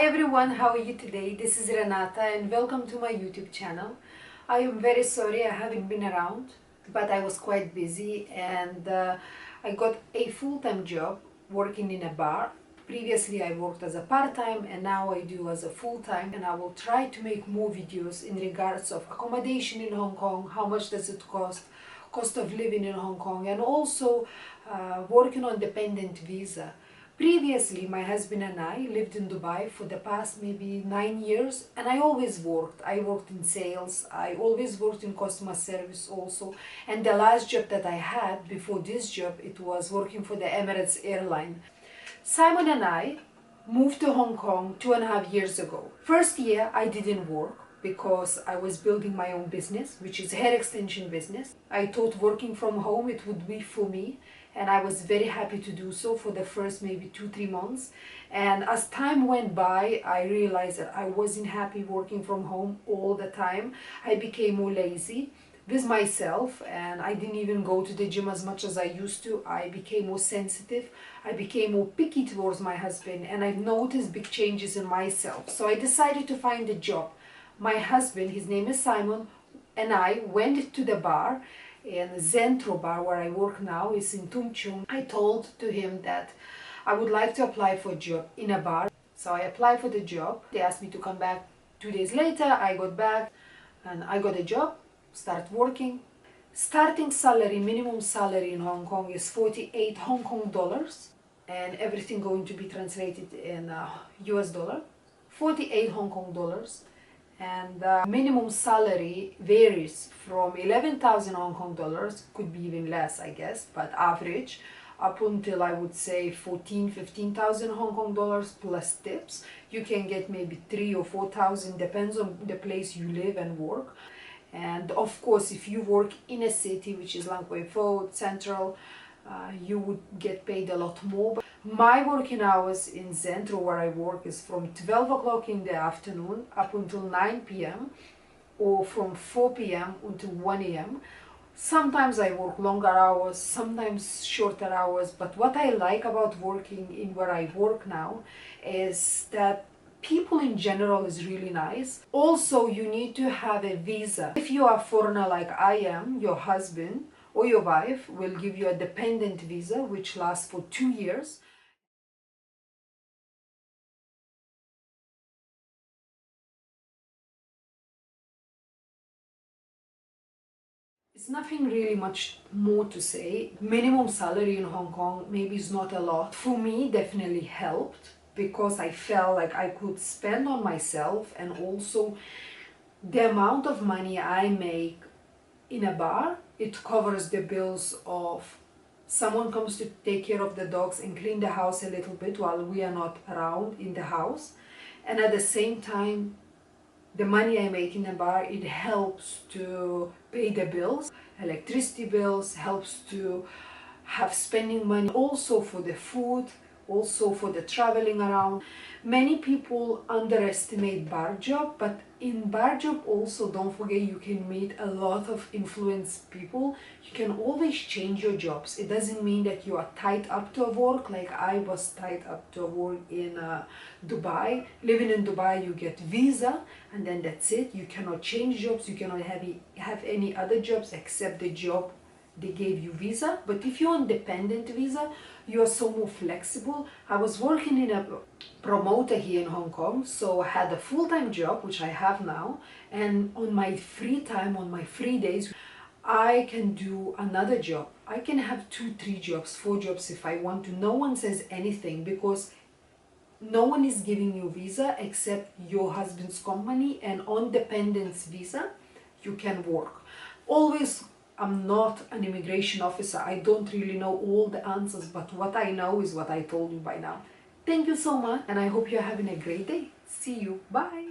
everyone, how are you today? This is Renata and welcome to my YouTube channel. I am very sorry I haven't been around, but I was quite busy and I got a full-time job working in a bar. Previously I worked as a part-time and now I do as a full-time, and I will try to make more videos in regards of accommodation in Hong Kong, how much does it cost of living in Hong Kong, and also working on dependent visa. Previously, my husband and I lived in Dubai for the past maybe 9 years, and I always worked. I worked in sales, I always worked in customer service also, and the last job that I had before this job, it was working for the Emirates airline. Simon and I moved to Hong Kong 2.5 years ago. First year, I didn't work because I was building my own business, which is a hair extension business. I thought working from home it would be for me, and I was very happy to do so for the first maybe 2-3 months. And as time went by, I realized that I wasn't happy working from home all the time. I became more lazy with myself and I didn't even go to the gym as much as I used to. I became more sensitive, I became more picky towards my husband, and I've noticed big changes in myself. So I decided to find a job. My husband, his name is Simon, and I went to the bar, and Zentro bar where I work now is in Tung Chung. I told to him that I would like to apply for a job in a bar. So I applied for the job. They asked me to come back 2 days later. I got back and I got a job, start working. Starting salary, minimum salary in Hong Kong is 48 Hong Kong dollars, and everything going to be translated in US dollar. 48 Hong Kong dollars. And minimum salary varies from 11,000 Hong Kong dollars, could be even less I guess, but average up until I would say 15,000 Hong Kong dollars plus tips. You can get maybe 3,000 or 4,000, depends on the place you live and work. And of course, if you work in a city which is Lang Kwai Fo, Central, you would get paid a lot more. But my working hours in Zentro where I work is from 12 o'clock in the afternoon up until 9 p.m. or from 4 p.m. until 1 a.m. Sometimes I work longer hours, sometimes shorter hours, but what I like about working in where I work now is that people in general is really nice. Also, you need to have a visa. If you are a foreigner like I am, your husband or your wife will give you a dependent visa which lasts for 2 years. It's nothing really much more to say. Minimum salary in Hong Kong maybe is not a lot. For me, definitely helped because I felt like I could spend on myself, and also the amount of money I make in a bar, it covers the bills of someone comes to take care of the dogs and clean the house a little bit while we are not around in the house. And at the same time, the money I make in a bar, it helps to pay the bills, electricity bills, helps to have spending money also for the food, also for the traveling around. Many people underestimate bar job, but in bar job also don't forget you can meet a lot of influenced people. You can always change your jobs. It doesn't mean that you are tied up to a work like I was tied up to a work in Dubai. Living in Dubai, you get visa and then that's it. You cannot change jobs, you cannot have any other jobs except the job they gave you visa. But if you're on dependent visa, you are so more flexible. I was working in a promoter here in Hong Kong, so I had a full-time job, which I have now, and on my free time, on my free days, I can do another job. I can have 2-3 jobs, 4 jobs if I want to. No one says anything because no one is giving you visa except your husband's company, and on dependence visa you can work. Always, I'm not an immigration officer. I don't really know all the answers, but what I know is what I told you by now. Thank you so much, and I hope you're having a great day. See you. Bye.